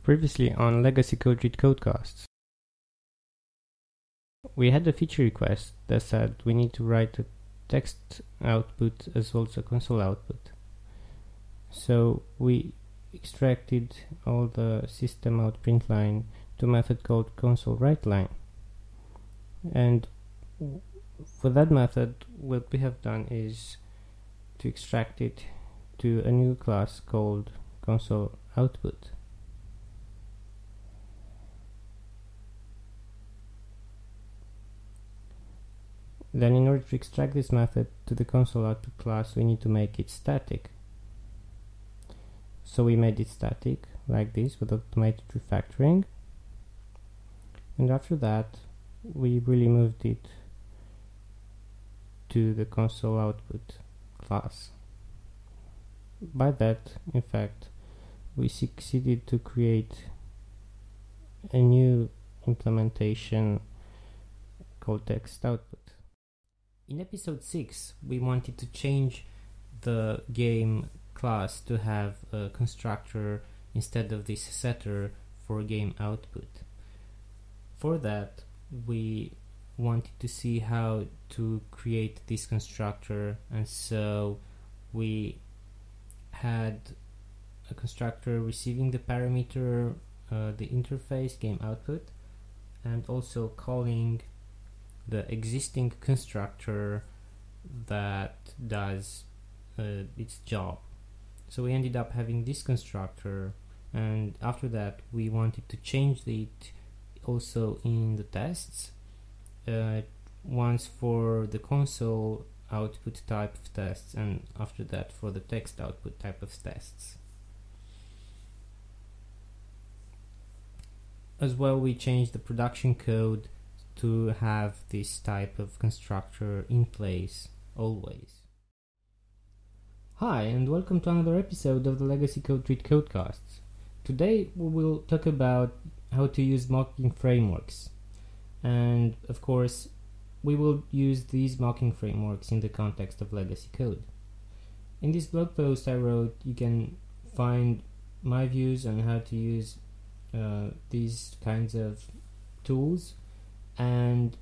Previously on Legacy Coderetreat Codecasts, we had a feature request that said we need to write a text output as well as a console output. So we extracted all the system out print line to a method called console write line. And for that method, what we have done is to extract it to a new class called console output. Then in order to extract this method to the console output class, we need to make it static. So we made it static like this with automated refactoring. And after that, we really moved it to the console output class. By that, in fact, we succeeded to create a new implementation called text output. In episode 6, we wanted to change the game class to have a constructor instead of this setter for game output. For that, we wanted to see how to create this constructor, and so we had a constructor receiving the parameter, the interface game output, and also calling the existing constructor that does its job. So we ended up having this constructor, and after that we wanted to change it also in the tests, once for the console output type of tests, and after that for the text output type of tests. As well, we changed the production code to have this type of constructor in place always. Hi, and welcome to another episode of the Legacy Coderetreat Codecasts. Today we will talk about how to use mocking frameworks, and of course we will use these mocking frameworks in the context of legacy code. In this blog post I wrote, you can find my views on how to use these kinds of tools, and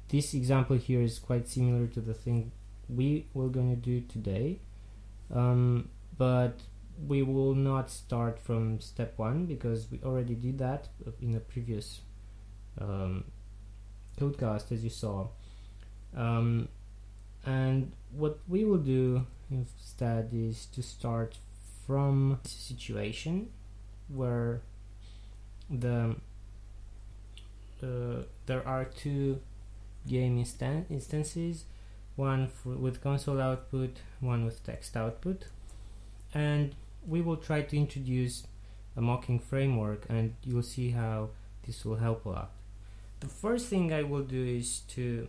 this example here is quite similar to the thing we were going to do today, but we will not start from step 1 because we already did that in a previous codecast, as you saw. And what we will do instead is to start from a situation where there are two game instances, one with console output, one with text output, and we will try to introduce a mocking framework, and you'll see how this will help a lot. The first thing I will do is to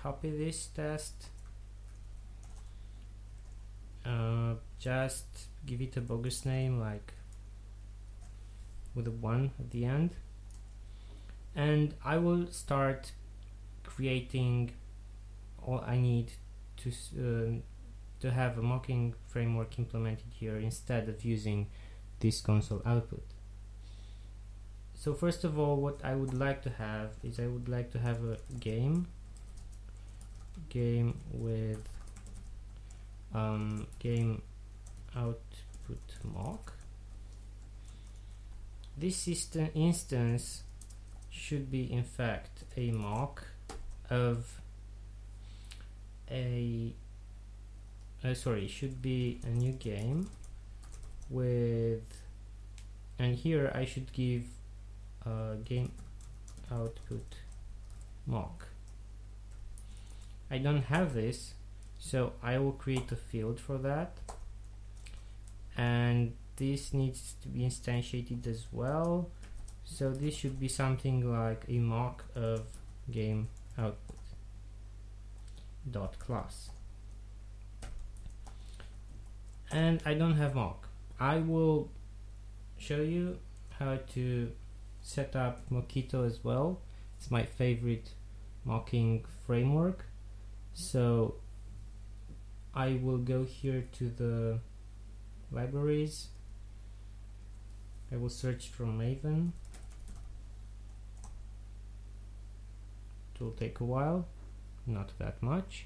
copy this test, just give it a bogus name like with a 1 at the end, and I will start creating all I need to have a mocking framework implemented here instead of using this console output. So first of all, what I would like to have is I would like to have a game with game output mock. This instance should be in fact a mock of should be a new game with, and here I should give game output mock. I don't have this, so I will create a field for that, and this needs to be instantiated as well. So this should be something like a mock of game output dot class. And I don't have mock. I will show you how to set up Mockito as well. It's my favorite mocking framework. So I will go here to the libraries I will search from Maven. It will take a while, not that much.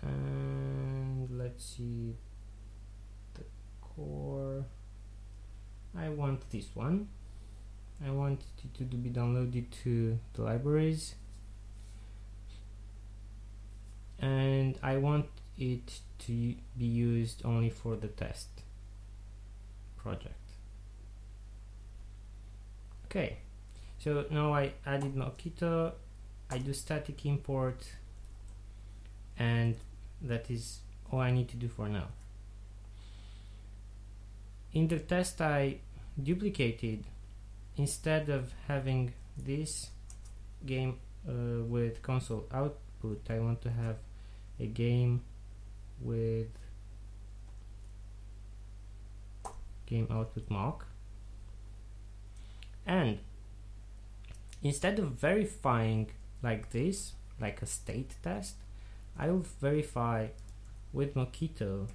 And let's see the core. I want this one. I want it to be downloaded to the libraries, and I want it to be used only for the test project. Okay, so now I added Mockito, I do static import, and that is all I need to do for now. In the test I duplicated, instead of having this game with console output, I want to have a game with game output mock. And instead of verifying like this, like a state test, I will verify with Mockito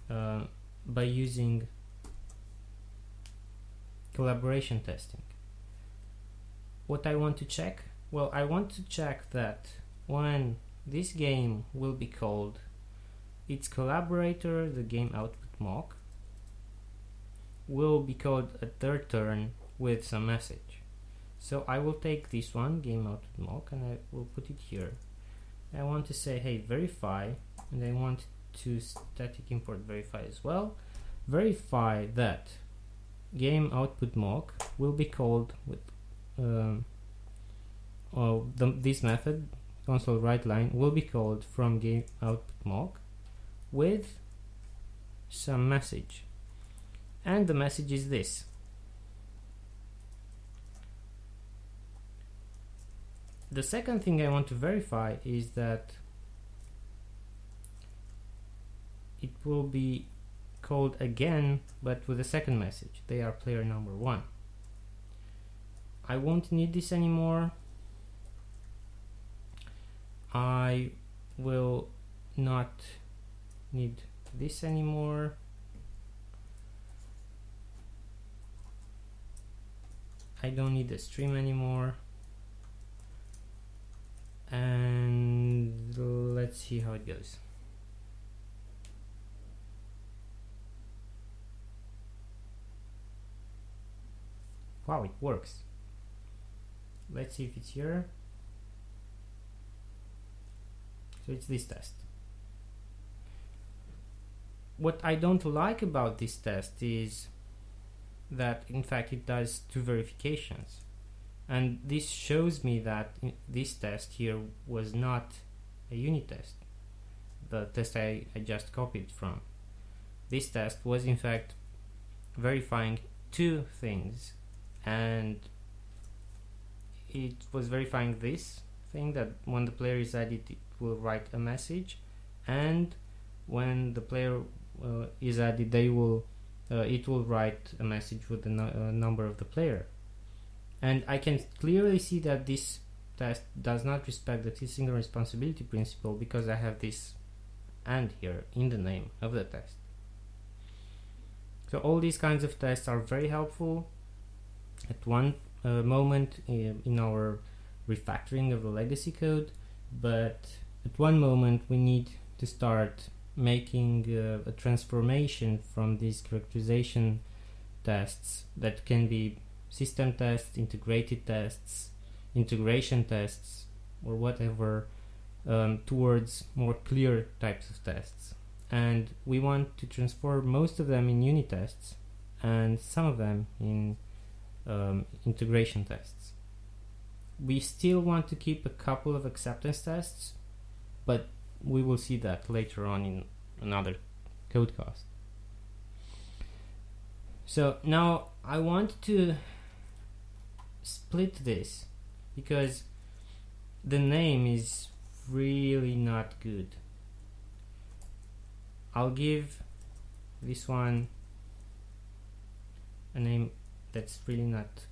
by using collaboration testing. What I want to check? Well, I want to check that when this game will be called, its collaborator, the game output mock, will be called at their turn with some message. So I will take this one, game output mock, and I will put it here. I want to say, hey, verify, and I want to static import verify as well. Verify that game output mock will be called with this method, console write line, will be called from game output mock with some message, and the message is this. The second thing I want to verify is that it will be called again, but with a second message. They are player number 1. I won't need this anymore. I will not need this anymore. I don't need the stream anymore. And let's see how it goes. Wow, it works. Let's see if it's here. So it's this test. What I don't like about this test is that in fact it does 2 verifications. And this shows me that this test here was not a unit test. The test I just copied from. This test was in fact verifying 2 things, and it was verifying this thing, that when the player is added it will write a message, and when the player is added it will write a message with the number of the player. And I can clearly see that this test does not respect the single responsibility principle, because I have this "and" here in the name of the test. So all these kinds of tests are very helpful at one moment in our refactoring of the legacy code, but at one moment we need to start making a transformation from these characterization tests that can be system tests, integrated tests, integration tests, or whatever, towards more clear types of tests. And we want to transform most of them in unit tests and some of them in integration tests. We still want to keep a couple of acceptance tests, but we will see that later on in another codecast. So now I want to split this because the name is really not good. I'll give this one a name that's really not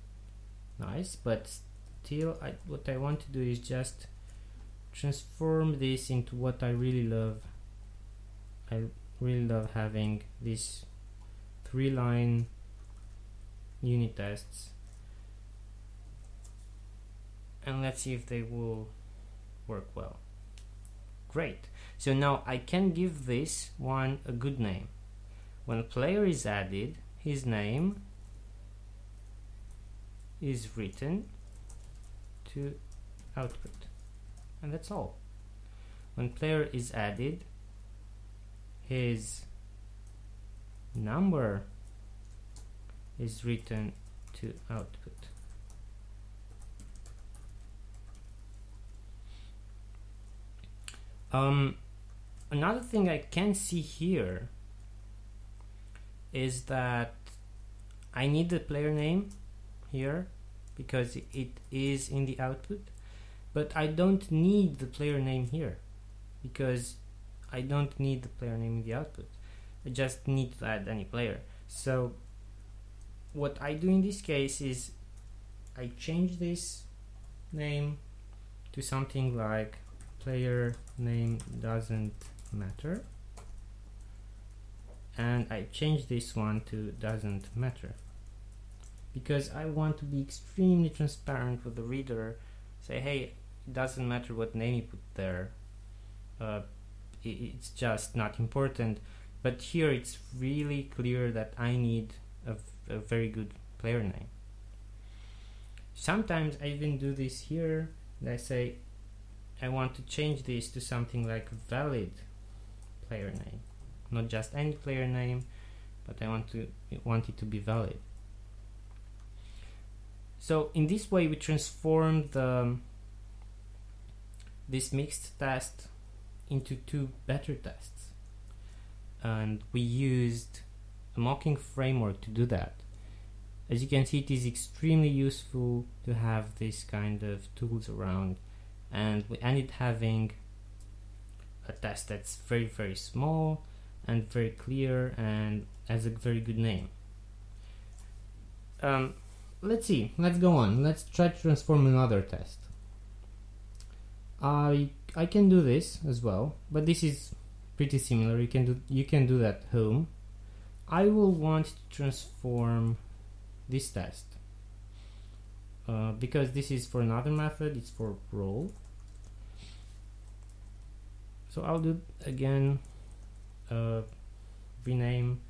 nice, but still what I want to do is just transform this into what I really love, I really love having these 3-line unit tests, and let's see if they will work well. Great. So now I can give this one a good name. When a player is added, his name is written to output, and that's all. When player is added, his number is written to output. Another thing I can see here is that I need the player name here because it is in the output, but I don't need the player name here because I don't need the player name in the output. I just need to add any player. So what I do in this case is I change this name to something like player name doesn't matter, and I change this one to doesn't matter because I want to be extremely transparent with the reader. Say, hey, it doesn't matter what name you put there, it's just not important. But here it's really clear that I need a very good player name. Sometimes I even do this here, and I say I want to change this to something like valid player name, not just any player name, but I want it to be valid. So in this way we transform this mixed test into two better tests, and we used a mocking framework to do that. As you can see, it is extremely useful to have this kind of tools around, and we ended having a test that's very, very small and very clear and has a very good name. Let's see, let's go on. Let's try to transform another test. I can do this as well, but this is pretty similar. You can do that at home. I will want to transform this test because this is for another method. It's for role. So I'll do again rename.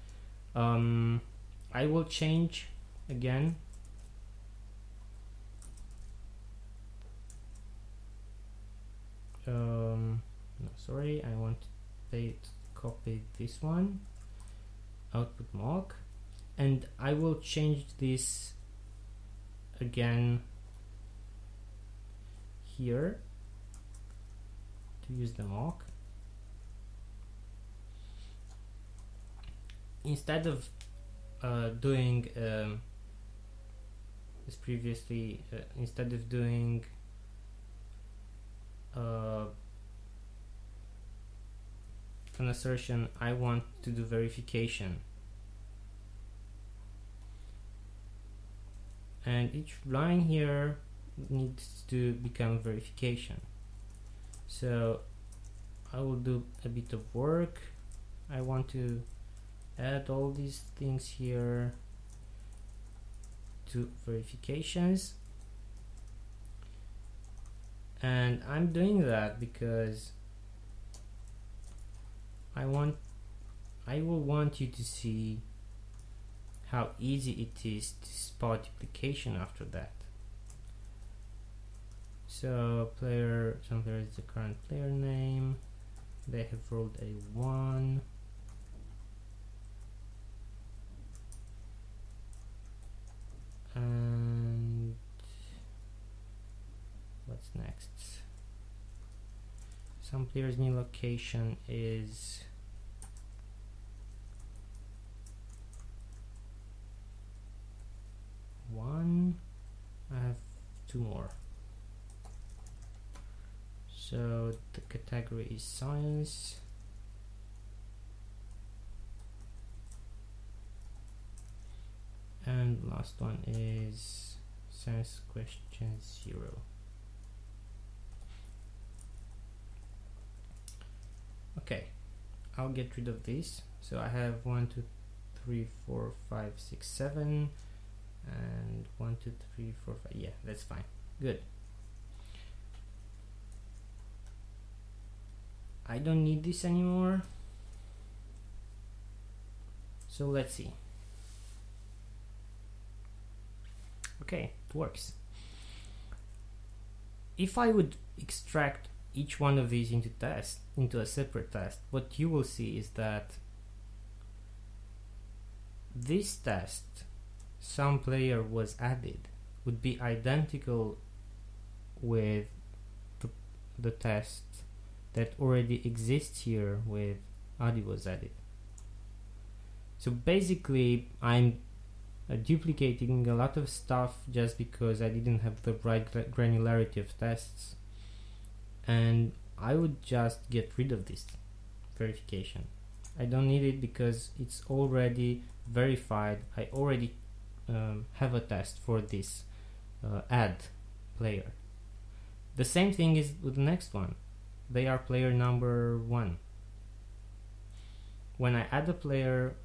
I will change again no, sorry, I want to copy this one, output mock, and I will change this again here to use the mock. Instead of doing as previously, instead of doing an assertion, I want to do verification, and each line here needs to become verification. So I will do a bit of work. I want to add all these things here to verifications, and I'm doing that because I will want you to see how easy it is to spot duplication after that. So some player is the current player name, they have rolled a 1, and what's next? Some player's new location is 1. I have 2 more. So the category is science. And last one is science question 0. Okay. I'll get rid of this. So I have 1 2 3 4 5 6 7 and 1 2 3 4 5. Yeah, that's fine. Good. I don't need this anymore. So let's see. Okay, it works. If I would extract each one of these into a separate test, what you will see is that this test, some player was added, would be identical with the test that already exists here with Adi was added. So basically I'm duplicating a lot of stuff just because I didn't have the right granularity of tests, and I would just get rid of this verification. I don't need it because it's already verified. I already have a test for this add player. The same thing is with the next one. They are player number 1. When I add a player,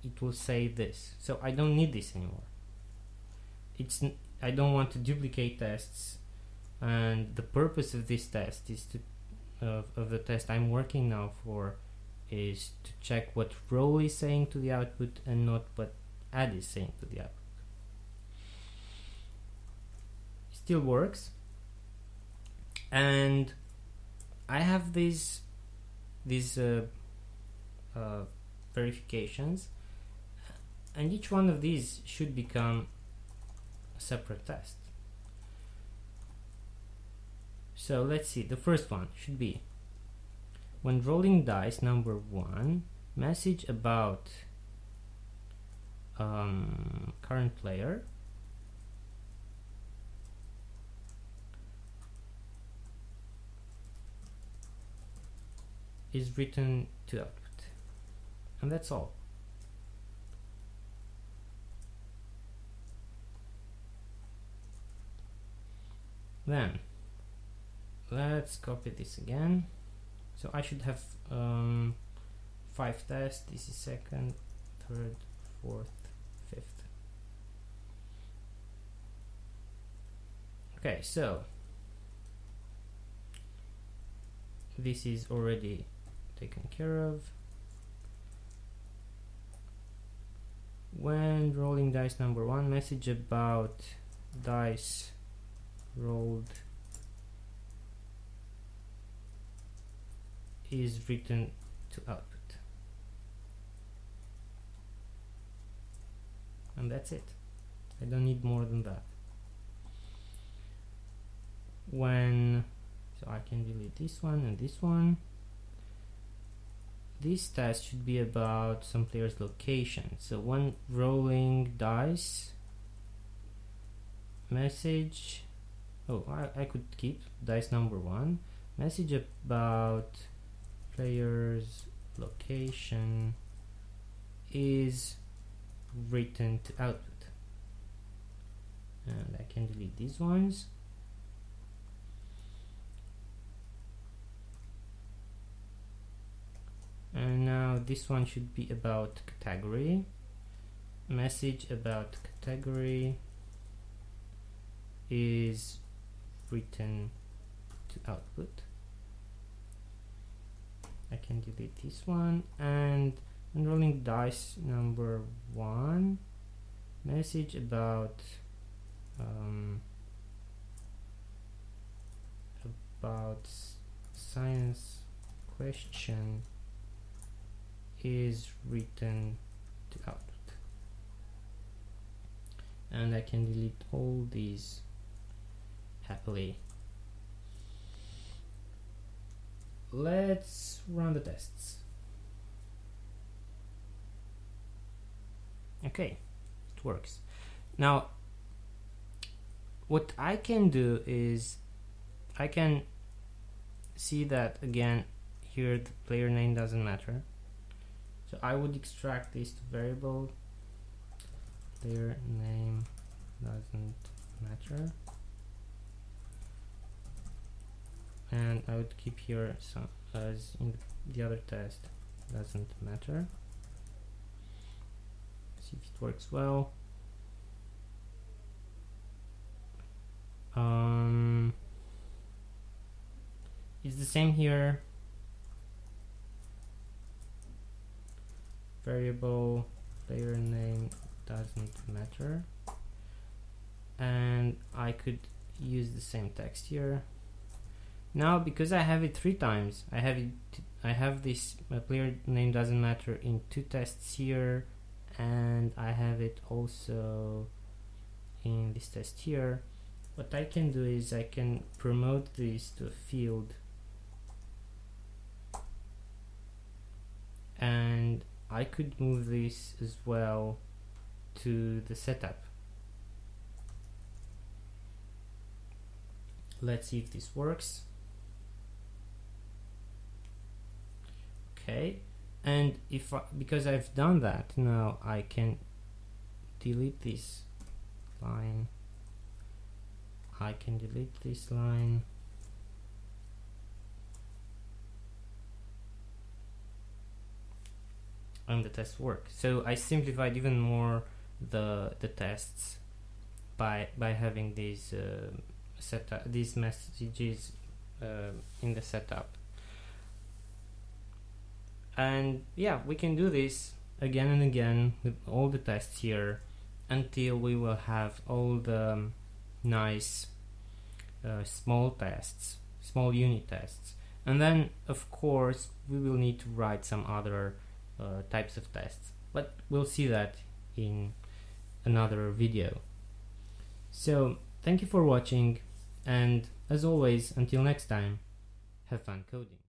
it will say this. So I don't need this anymore. I don't want to duplicate tests, and the purpose of this test is to of the test I'm working now for is to check what row is saying to the output and not what add is saying to the output. It still works, and I have these verifications, and each one of these should become a separate test. So let's see, the first one should be when rolling dice number 1, message about current player is written to output, and that's all. Then let's copy this again. So I should have 5 tests. This is second, third, fourth, fifth. Okay, so this is already taken care of. When rolling dice number 1, message about dice rolled is written to output, and that's it. I don't need more than that. So I can delete this one and this one. This test should be about some player's location. So when rolling dice, message, I could keep dice number 1, message about player's location is written to output, and I can delete these ones. And now this one should be about category, message about category is written to output. I can delete this one, and when rolling dice number 1, message about science question is written to output, and I can delete all these happily. Let's run the tests. Okay, it works. Now what I can do is I can see that again here the player name doesn't matter, so I would extract this to variable player name doesn't matter, and I would keep here some as in the other test doesn't matter. See if it works well. It's the same here. Variable player name doesn't matter, and I could use the same text here. Now, because I have it 3 times, I have this player name doesn't matter in 2 tests here, and I have it also in this test here. What I can do is I can promote this to a field, and I could move this as well to the setup. Let's see if this works. Okay, and because I've done that, now I can delete this line. I can delete this line. And the test works. So I simplified even more the tests by having these these messages in the setup. And yeah, we can do this again and again with all the tests here until we will have all the nice small tests, small unit tests. And then of course we will need to write some other types of tests, but we'll see that in another video. So thank you for watching, and as always, until next time, have fun coding.